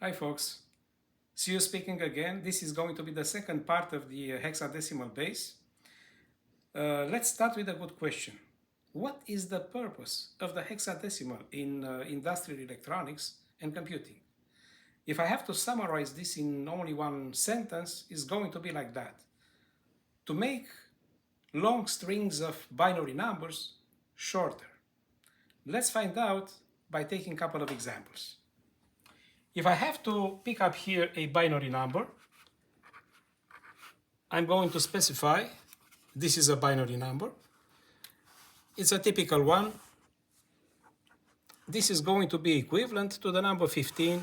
Hi folks, see you speaking again. This is going to be the second part of the hexadecimal base. Let's start with a good question. What is the purpose of the hexadecimal in industrial electronics and computing? If I have to summarize this in only one sentence, it's going to be like that. To make long strings of binary numbers shorter. Let's find out by taking a couple of examples. If I have to pick up here a binary number, I'm going to specify this is a binary number. It's a typical one. This is going to be equivalent to the number 15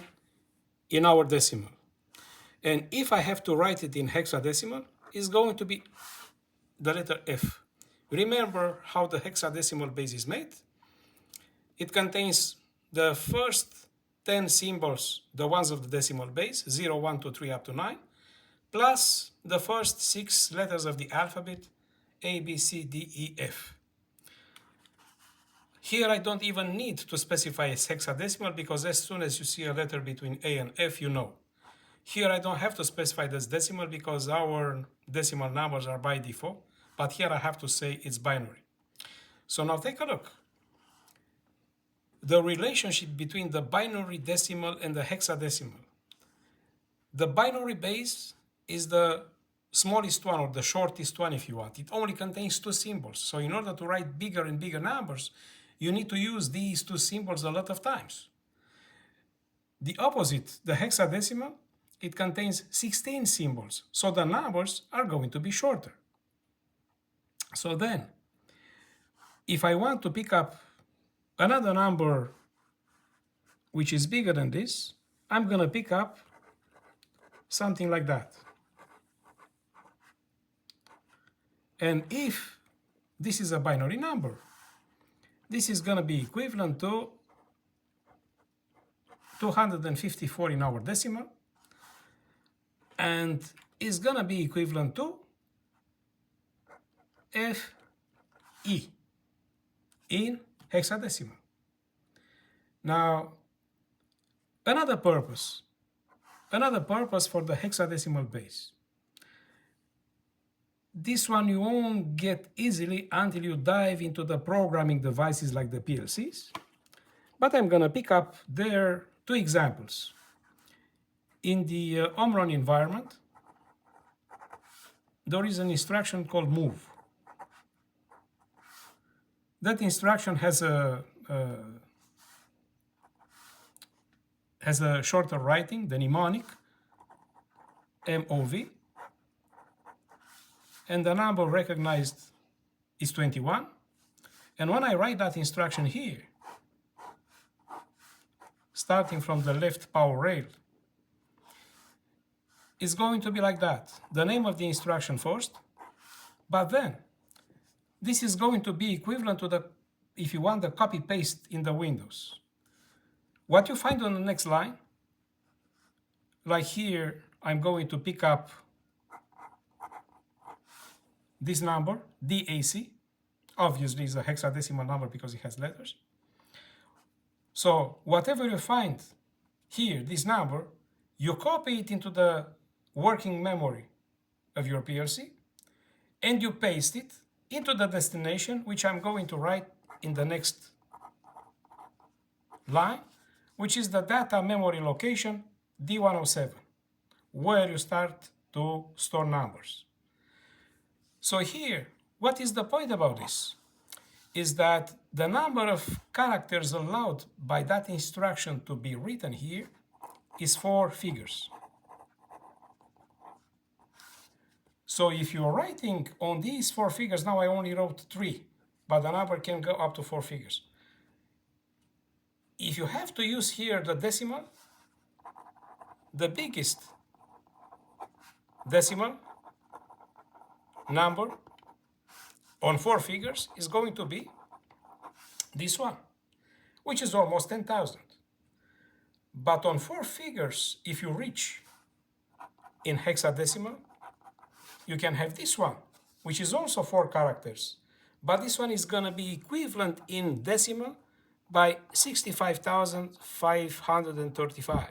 in our decimal. And if I have to write it in hexadecimal, it's going to be the letter F. Remember how the hexadecimal base is made? It contains the first 10 symbols, the ones of the decimal base, 0, 1, 2, 3, up to 9, plus the first 6 letters of the alphabet, A, B, C, D, E, F. Here I don't even need to specify as hexadecimal because as soon as you see a letter between A and F, you know. Here I don't have to specify it as decimal because our decimal numbers are by default, but here I have to say it's binary. So now take a look. The relationship between the binary decimal and the hexadecimal. The binary base is the smallest one or the shortest one if you want. It only contains 2 symbols. So in order to write bigger and bigger numbers, you need to use these 2 symbols a lot of times. The opposite, the hexadecimal, it contains 16 symbols. So the numbers are going to be shorter. So then, if I want to pick up another number which is bigger than this, I'm going to pick up something like that. And if this is a binary number, this is going to be equivalent to 254 in our decimal, and is going to be equivalent to FE in hexadecimal. Now, another purpose for the hexadecimal base. This one you won't get easily until you dive into the programming devices like the PLCs, but I'm going to pick up there 2 examples. In the Omron environment, there is an instruction called move. That instruction has a shorter writing, the mnemonic, MOV, and the number recognized is 21. And when I write that instruction here, starting from the left power rail, it's going to be like that. The name of the instruction first, but then this is going to be equivalent to the, if you want, the copy-paste in the Windows. What you find on the next line, like here, I'm going to pick up this number, DAC, obviously is a hexadecimal number because it has letters. So whatever you find here, this number, you copy it into the working memory of your PLC, and you paste it into the destination, which I'm going to write in the next line, which is the data memory location D107, where you start to store numbers. So here, what is the point about this? Is that the number of characters allowed by that instruction to be written here is 4 figures. So if you're writing on these 4 figures, now I only wrote 3, but the number can go up to 4 figures. If you have to use here the decimal, the biggest decimal number on 4 figures is going to be this one, which is almost 10,000. But on 4 figures, if you reach in hexadecimal, you can have this one, which is also 4 characters. But this one is going to be equivalent in decimal by 65,535.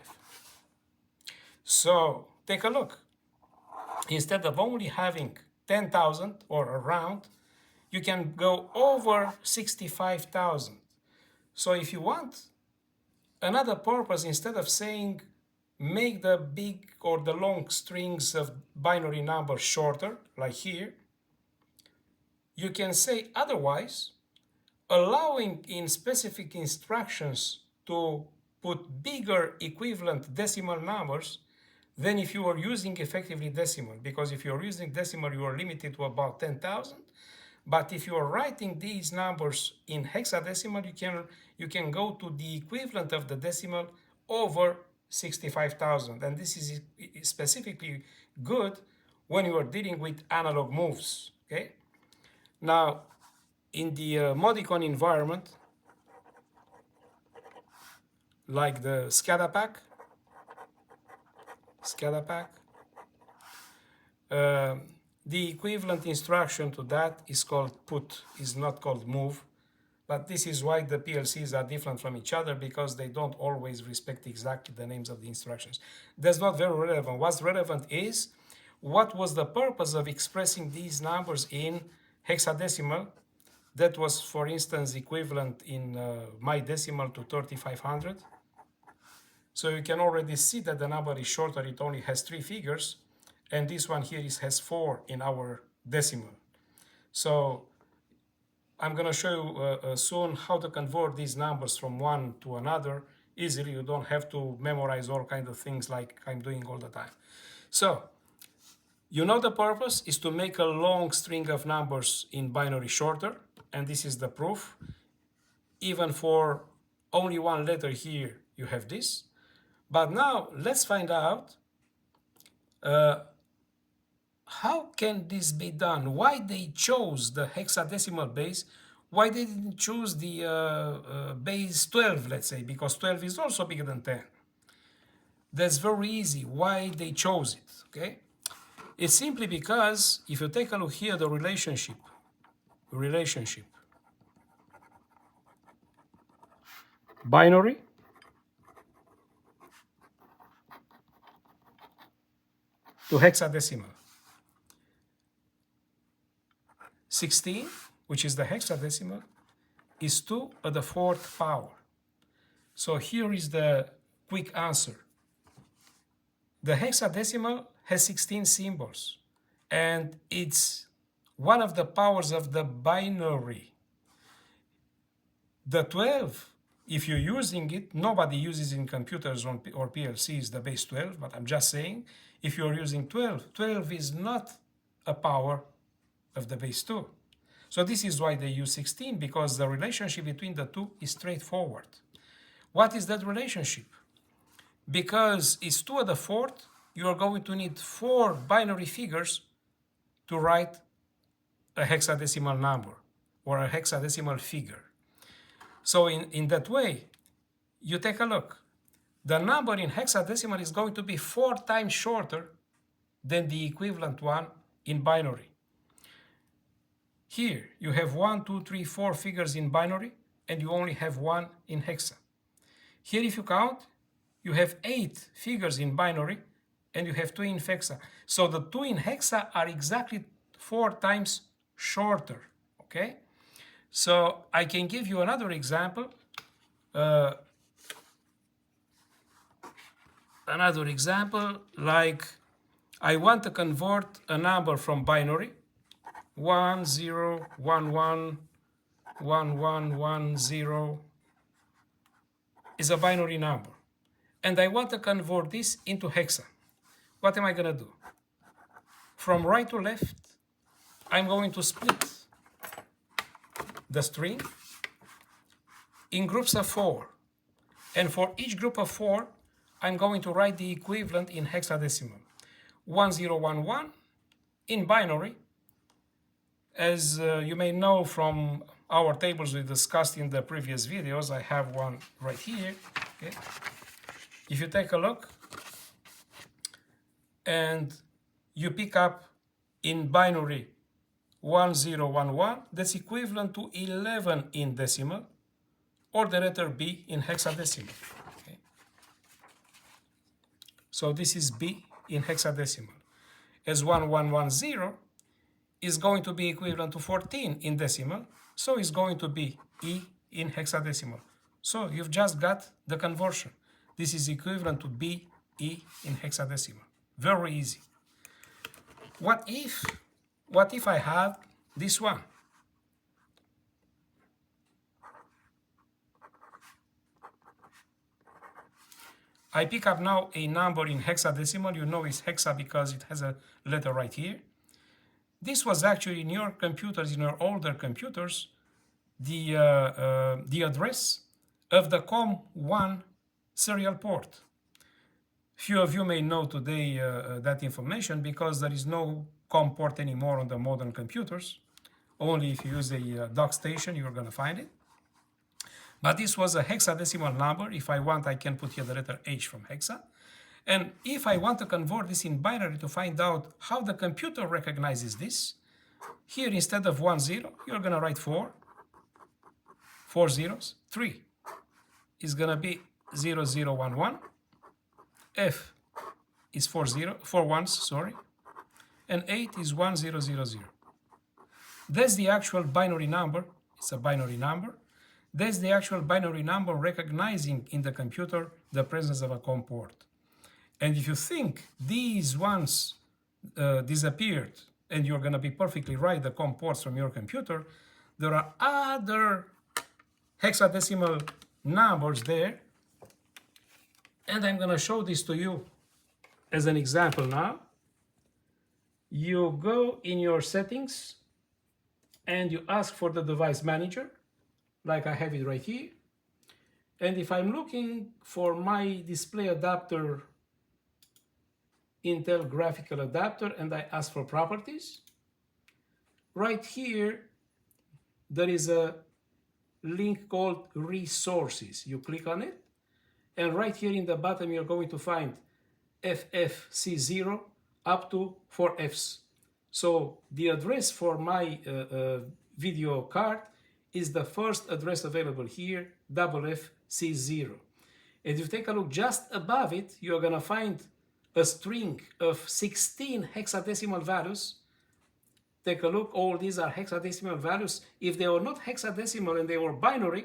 So take a look. Instead of only having 10,000 or around, you can go over 65,000. So if you want another purpose, instead of saying make the big or the long strings of binary numbers shorter, like here, you can say otherwise, allowing in specific instructions to put bigger equivalent decimal numbers than if you were using effectively decimal. Because if you're using decimal, you are limited to about 10,000. But if you are writing these numbers in hexadecimal, you can go to the equivalent of the decimal over 65,000. And this is specifically good when you are dealing with analog moves. Okay. Now, in the Modicon environment, like the SCADA pack, the equivalent instruction to that is called put, is not called move. But this is why the PLCs are different from each other, because they don't always respect exactly the names of the instructions. That's not very relevant. What's relevant is what was the purpose of expressing these numbers in hexadecimal. That was, for instance, equivalent in my decimal to 3500. So you can already see that the number is shorter. It only has 3 figures. And this one here has 4 in our decimal. So I'm going to show you soon how to convert these numbers from one to another easily. You don't have to memorize all kinds of things like I'm doing all the time. So you know the purpose is to make a long string of numbers in binary shorter. And this is the proof. Even for only one letter here, you have this. But now let's find out how can this be done? Why they chose the hexadecimal base? Why they didn't choose the base 12, let's say, because 12 is also bigger than 10. That's very easy. Why they chose it, okay? It's simply because if you take a look here, the relationship binary to hexadecimal. 16, which is the hexadecimal, is 2 to the 4th power. So here is the quick answer. The hexadecimal has 16 symbols, and it's one of the powers of the binary. The 12, if you're using it, nobody uses in computers or PLCs the base 12, but I'm just saying, if you're using 12, 12 is not a power of the base 2. So this is why they use 16, because the relationship between the two is straightforward. What is that relationship? Because it's 2 to the 4th, you are going to need 4 binary figures to write a hexadecimal number or a hexadecimal figure. So in that way, you take a look. The number in hexadecimal is going to be 4 times shorter than the equivalent one in binary. Here, you have 1, 2, 3, 4 figures in binary, and you only have 1 in hexa. Here, if you count, you have 8 figures in binary, and you have 2 in hexa. So the 2 in hexa are exactly 4 times shorter, okay? So I can give you another example. Like I want to convert a number from binary, 1 0 1 1 1 1 1 0 is a binary number, and I want to convert this into hexa. What am I going to do? From right to left, I'm going to split the string in groups of 4, and for each group of 4, I'm going to write the equivalent in hexadecimal. 1011 in binary. As you may know from our tables we discussed in the previous videos, I have one right here. Okay. If you take a look and you pick up in binary 1011, that's equivalent to 11 in decimal, or the letter B in hexadecimal. Okay. So this is B in hexadecimal. As 1110 is going to be equivalent to 14 in decimal, so it's going to be E in hexadecimal. So you've just got the conversion. This is equivalent to B, E in hexadecimal. Very easy. What if I have this one? I pick up now a number in hexadecimal. You know it's hexa because it has a letter right here. This was actually in your computers, in your older computers, the address of the COM1 serial port. Few of you may know today that information because there is no COM port anymore on the modern computers. Only if you use a dock station, you're going to find it. But this was a hexadecimal number. If I want, I can put here the letter H from hexa. And if I want to convert this in binary to find out how the computer recognizes this, here instead of 10, you're going to write 4 zeros, 3 is going to be 0011, F is 4 ones, sorry, and 8 is 1000. That's the actual binary number. It's a binary number. That's the actual binary number recognizing in the computer the presence of a COM port. And if you think these ones disappeared, and you're going to be perfectly right, the COM ports from your computer, there are other hexadecimal numbers there. And I'm going to show this to you as an example now. You go in your settings and you ask for the device manager, like I have it right here. And if I'm looking for my display adapter, Intel graphical adapter, and I ask for properties, right here there is a link called resources. You click on it, and right here in the bottom you're going to find FFC0 up to 4Fs. So the address for my video card is the first address available here, FFC0. And if you take a look just above it, you're going to find a string of 16 hexadecimal values. Take a look, all these are hexadecimal values. If they were not hexadecimal and they were binary,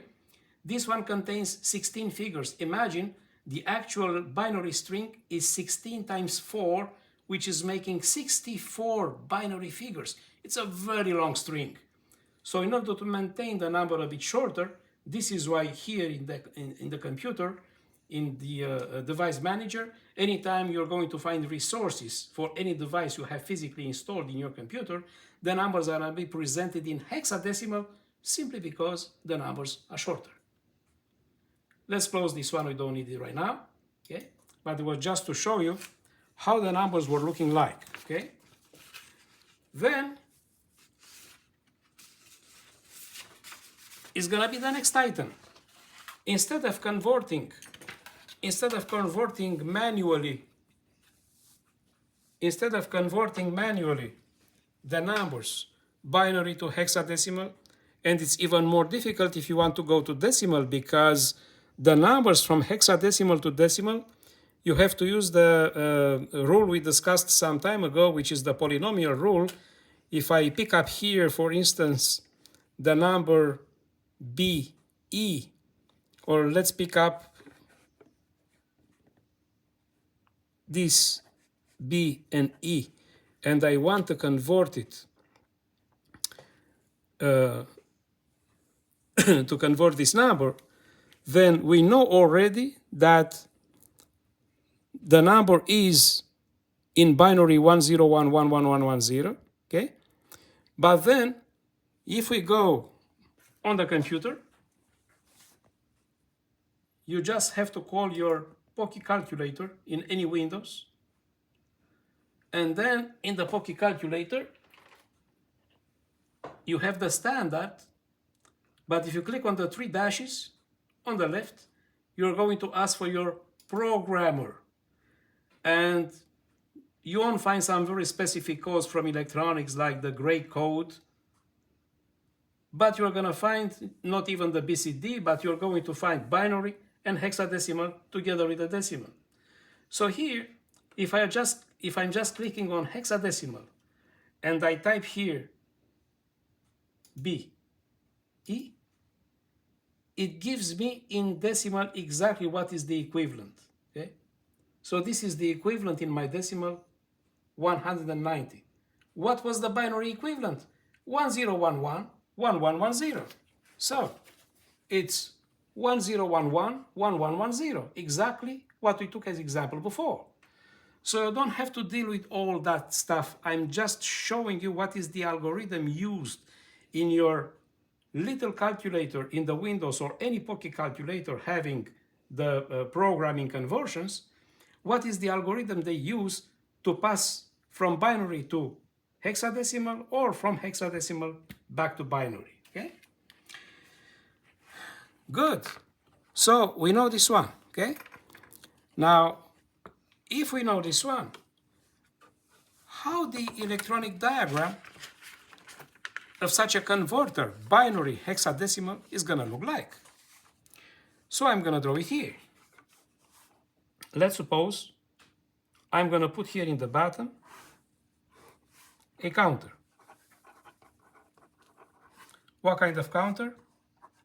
this one contains 16 figures. Imagine the actual binary string is 16 times 4, which is making 64 binary figures. It's a very long string. So in order to maintain the number a bit shorter, this is why here in the computer, in the device manager, anytime you're going to find resources for any device you have physically installed in your computer, the numbers are going to be presented in hexadecimal simply because the numbers are shorter. Let's close this one, we don't need it right now, okay? But it was just to show you how the numbers were looking like, okay? Then is going to be the next item. Instead of converting manually the numbers binary to hexadecimal, and it's even more difficult if you want to go to decimal, because the numbers from hexadecimal to decimal, you have to use the rule we discussed some time ago, which is the polynomial rule. If I pick up here, for instance, the number B, E, or let's pick up this B and E, and I want to convert it to convert this number, then we know already that the number is in binary 10111110, okay? But then if we go on the computer, you just have to call your Pocket calculator in any Windows, and then in the Pocket calculator you have the standard, but if you click on the 3 dashes on the left, you're going to ask for your programmer, and you won't find some very specific codes from electronics like the gray code, but you're going to find not even the BCD, but you're going to find binary and hexadecimal together with the decimal. So here if I'm just clicking on hexadecimal and I type here B, E, it gives me in decimal exactly what is the equivalent. Okay? So this is the equivalent in my decimal, 190. What was the binary equivalent? 1011, 1110. So it's 1011, 1110, exactly what we took as example before. So you don't have to deal with all that stuff. I'm just showing you what is the algorithm used in your little calculator in the Windows or any pocket calculator having the programming conversions. What is the algorithm they use to pass from binary to hexadecimal or from hexadecimal back to binary, okay? Good. So we know this one, okay? Now, if we know this one, how the electronic diagram of such a converter, binary hexadecimal, is going to look like? So I'm going to draw it here. Let's suppose I'm going to put here in the bottom a counter. What kind of counter?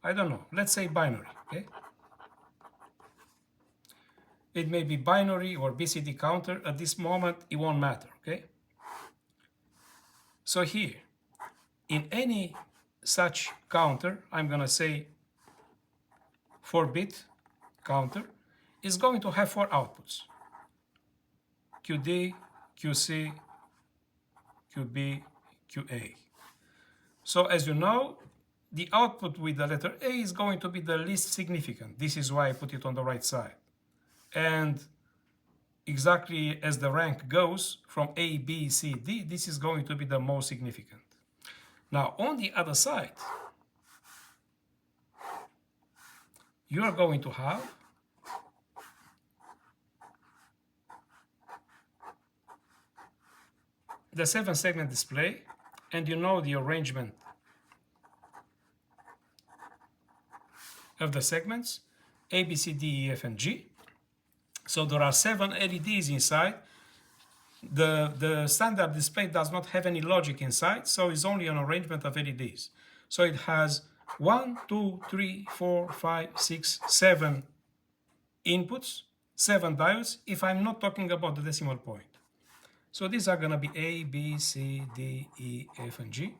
I don't know. Let's say binary, okay? It may be binary or BCD counter. At this moment, it won't matter, okay? So here, in any such counter, I'm going to say 4-bit counter is going to have 4 outputs: QD, QC, QB, QA. So as you know, the output with the letter A is going to be the least significant. This is why I put it on the right side. And exactly as the rank goes from A, B, C, D, this is going to be the most significant. Now, on the other side, you are going to have the 7-segment display, and you know the arrangement of the segments, A, B, C, D, E, F, and G. So there are 7 LEDs inside. The standard display does not have any logic inside, so it's only an arrangement of LEDs. So it has 1, 2, 3, 4, 5, 6, 7 inputs, 7 diodes, if I'm not talking about the decimal point. So these are going to be A, B, C, D, E, F, and G.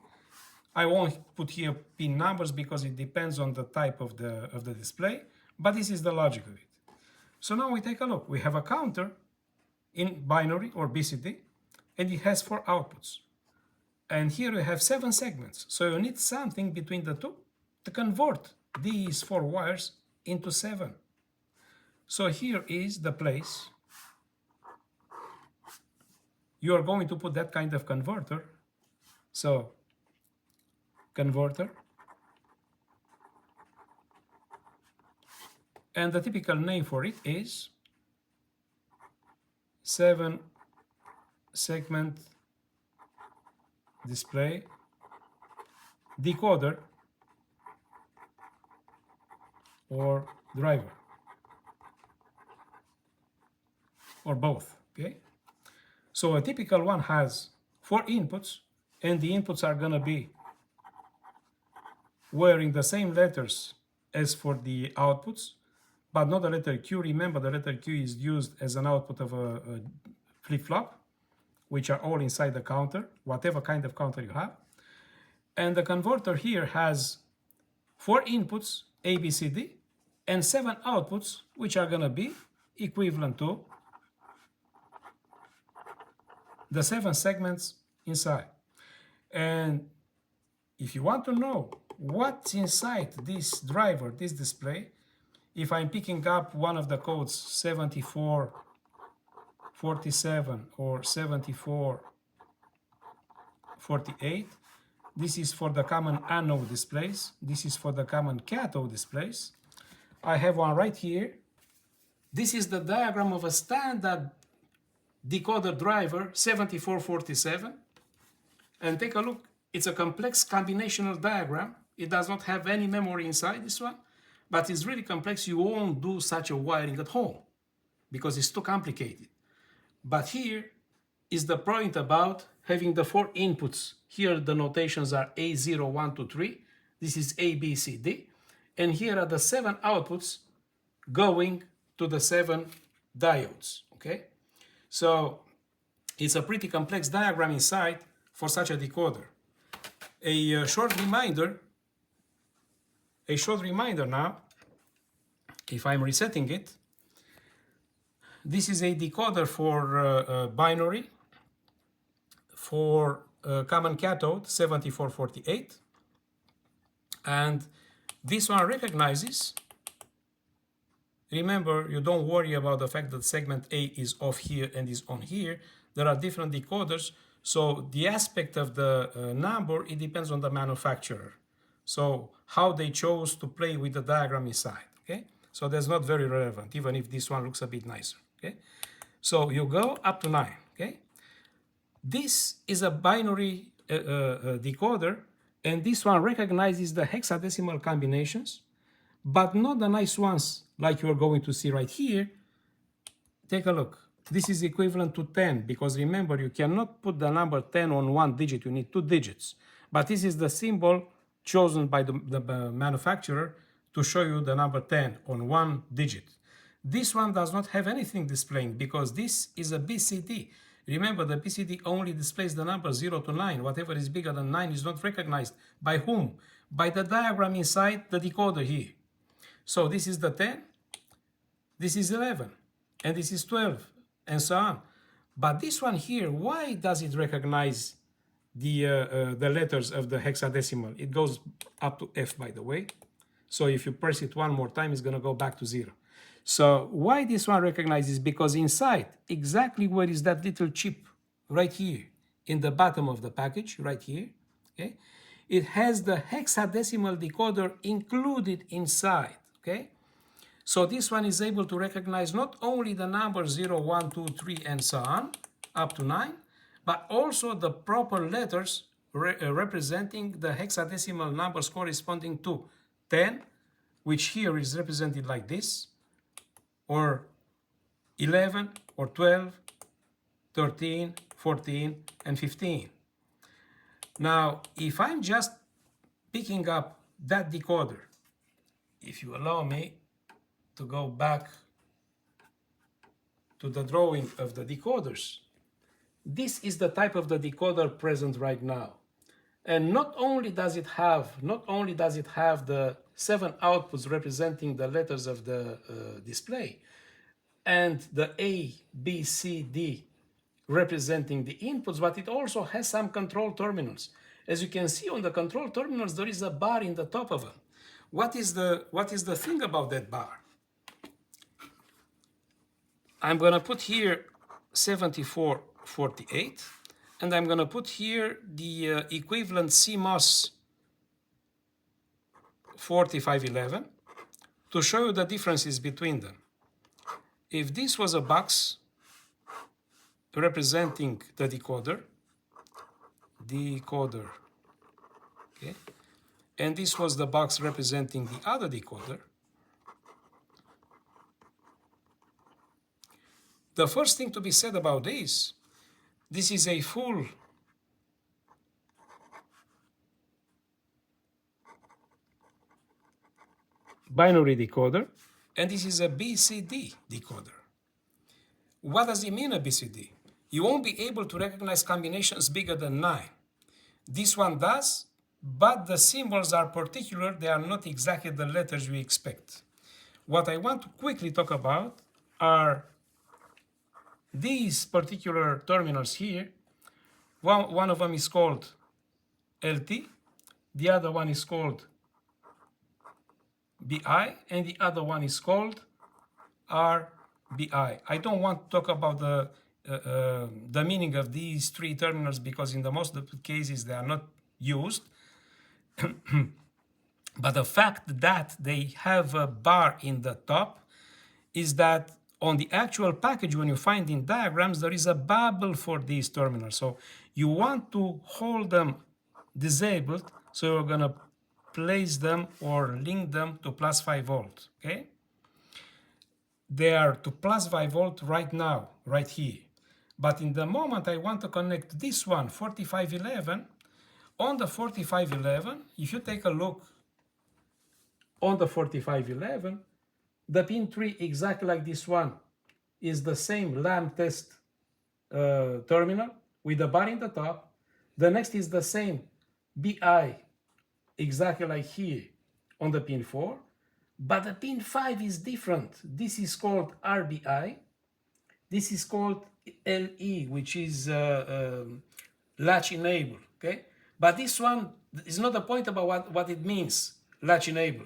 I won't put here pin numbers because it depends on the type of the display, but this is the logic of it. So now we take a look. We have a counter in binary or BCD, and it has 4 outputs. And here we have 7 segments. So you need something between the two to convert these 4 wires into 7. So here is the place you are going to put that kind of converter. So converter, and the typical name for it is 7-segment display decoder or driver, or both, okay? So a typical one has 4 inputs, and the inputs are going to be wearing the same letters as for the outputs, but not the letter Q. Remember, the letter Q is used as an output of a flip-flop, which are all inside the counter, whatever kind of counter you have. And the converter here has 4 inputs, A, B, C, D, and 7 outputs, which are going to be equivalent to the 7 segments inside. And if you want to know what's inside this driver, this display, if I'm picking up one of the codes 7447 or 7448, this is for the common anode displays. This is for the common cathode displays. I have one right here. This is the diagram of a standard decoder driver 7447. And take a look. It's a complex combinational diagram. It does not have any memory inside this one, but it's really complex. You won't do such a wiring at home because it's too complicated. But here is the point about having the 4 inputs. Here the notations are A0, 1, 2, 3. This is A, B, C, D. And here are the 7 outputs going to the 7 diodes, okay? So it's a pretty complex diagram inside for such a decoder. A short reminder now, if I'm resetting it, this is a decoder for binary, for common cathode 7448, and this one recognizes, remember, you don't worry about the fact that segment A is off here and is on here. There are different decoders, so the aspect of the number, it depends on the manufacturer. So how they chose to play with the diagram inside, okay? So that's not very relevant, even if this one looks a bit nicer, okay? So you go up to 9, okay? This is a binary decoder, and this one recognizes the hexadecimal combinations, but not the nice ones like you're going to see right here. Take a look. This is equivalent to 10, because remember, you cannot put the number 10 on 1 digit, you need 2 digits. But this is the symbol chosen by the manufacturer to show you the number 10 on 1 digit. This one does not have anything displaying because this is a BCD. Remember, the BCD only displays the number 0 to 9. Whatever is bigger than 9 is not recognized. By whom? By the diagram inside the decoder here. So this is the 10, this is 11, and this is 12, and so on. But this one here, why does it recognize the letters of the hexadecimal? It goes up to F, by the way. So if you press it one more time, it's going to go back to 0. So why this one recognizes? Because inside, exactly where is that little chip right here, in the bottom of the package, right here, okay? It has the hexadecimal decoder included inside, okay? So this one is able to recognize not only the number 0, 1, 2, 3, and so on, up to 9, but also the proper letters representing the hexadecimal numbers corresponding to 10, which here is represented like this, or 11, or 12, 13, 14, and 15. Now, if I'm just picking up that decoder, if you allow me to go back to the drawing of the decoders, this is the type of the decoder present right now. And not only does it have the 7 outputs representing the letters of the display, and the A, B, C, D representing the inputs, but it also has some control terminals. As you can see on the control terminals, there is a bar in the top of them. What is the thing about that bar? I'm going to put here 7448, and I'm going to put here the equivalent CMOS 4511 to show you the differences between them. If this was a box representing the decoder, okay, and this was the box representing the other decoder, the first thing to be said about this is a full binary decoder, and this is a BCD decoder. What does it mean, a BCD? You won't be able to recognize combinations bigger than 9. This one does, but the symbols are particular. They are not exactly the letters we expect. What I want to quickly talk about are these particular terminals here. One of them is called LT, the other one is called BI, and the other one is called RBI. I don't want to talk about the meaning of these 3 terminals because in the most of the cases they are not used. But the fact that they have a bar in the top is that on the actual package, when you find in diagrams, there is a bubble for these terminals. So you want to hold them disabled, so you're going to place them or link them to plus 5 volt, okay? They are to plus 5 volt right now, right here. But in the moment I want to connect this one, 4511, on the 4511, if you take a look on the 4511, the pin 3, exactly like this one, is the same lamp test terminal with the bar in the top. The next is the same BI, exactly like here on the pin 4, but the pin 5 is different. This is called RBI. This is called LE, which is latch enable, okay? But this one is not the point about what it means, latch enable.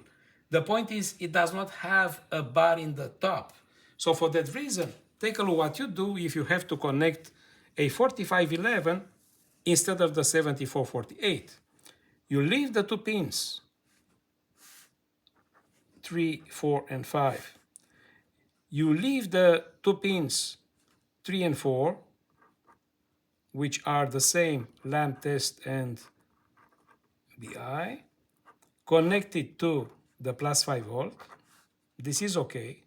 The point is it does not have a bar in the top. So for that reason, take a look what you do if you have to connect a 4511 instead of the 7448. You leave the two pins, 3, 4, and 5. You leave the two pins 3 and 4, which are the same lamp test and BI, connected to the plus 5 volt. This is okay.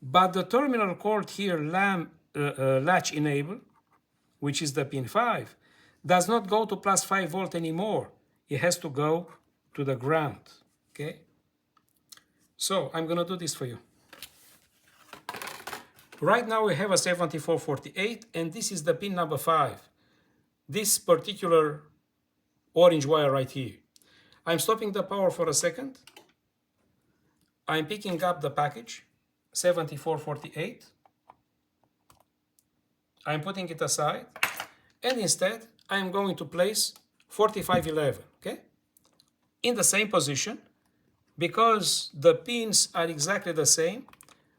But the terminal called here latch enable, which is the pin 5, does not go to plus 5 volt anymore. It has to go to the ground. Okay? So I'm going to do this for you. Right now we have a 7448, and this is the pin number 5. This particular orange wire right here. I'm stopping the power for a second. I'm picking up the package, 7448. I'm putting it aside, and instead I'm going to place 4511, okay? In the same position, because the pins are exactly the same,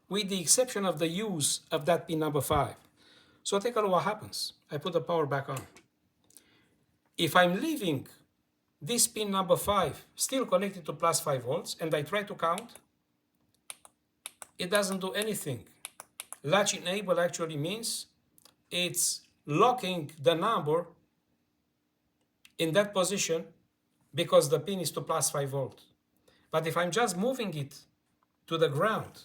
with the exception of the use of that pin number 5. So take a look what happens. I put the power back on. If I'm leaving this pin number 5 still connected to plus 5 volts and I try to count, it doesn't do anything. Latch enable actually means it's locking the number in that position because the pin is to plus 5 volt. But if I'm just moving it to the ground,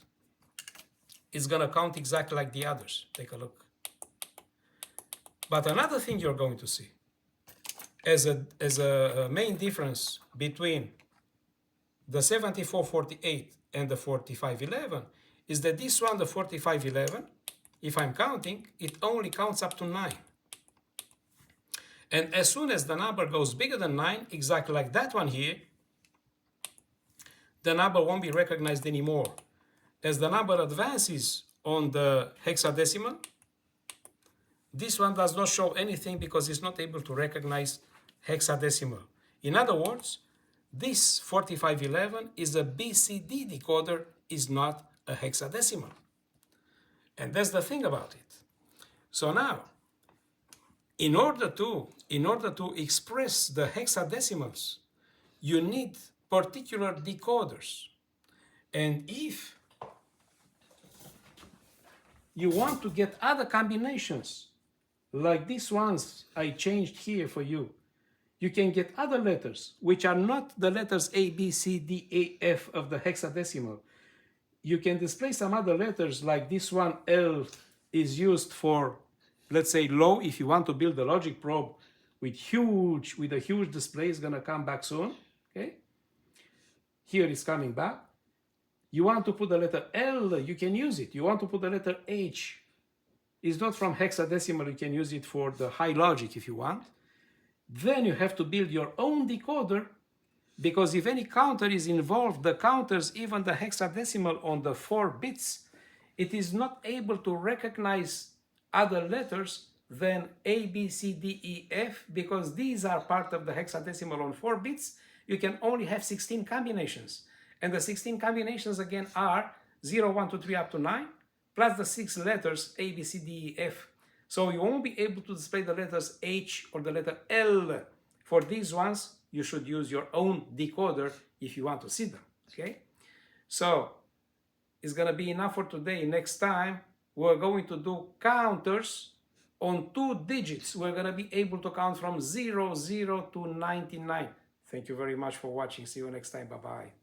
it's going to count exactly like the others. Take a look. But another thing you're going to see as a main difference between the 7448 and the 4511 is that this one, the 4511, if I'm counting, it only counts up to 9. And as soon as the number goes bigger than 9, exactly like that one here, the number won't be recognized anymore. As the number advances on the hexadecimal, this one does not show anything because it's not able to recognize hexadecimal. In other words, this 4511 is a BCD decoder, is not a hexadecimal. And that's the thing about it. So now, in order to express the hexadecimals, you need particular decoders. And if you want to get other combinations, like these ones I changed here for you, you can get other letters, which are not the letters A, B, C, D, A, F of the hexadecimal. You can display some other letters, like this one, L, is used for, let's say, low, if you want to build a logic probe with a huge display. It's going to come back soon, okay? Here it's coming back. You want to put the letter L, you can use it. You want to put the letter H. It's not from hexadecimal, you can use it for the high logic if you want. Then you have to build your own decoder, because if any counter is involved, the counters, even the hexadecimal on the 4 bits, it is not able to recognize other letters than A, B, C, D, E, F, because these are part of the hexadecimal on 4 bits. You can only have 16 combinations. And the 16 combinations again are 0, 1, 2, 3 up to 9, plus the 6 letters A, B, C, D, E, F. So you won't be able to display the letters H or the letter L. For these ones, you should use your own decoder if you want to see them, okay? So it's going to be enough for today. Next time, we're going to do counters on 2 digits. We're going to be able to count from 00 to 99. Thank you very much for watching. See you next time. Bye-bye.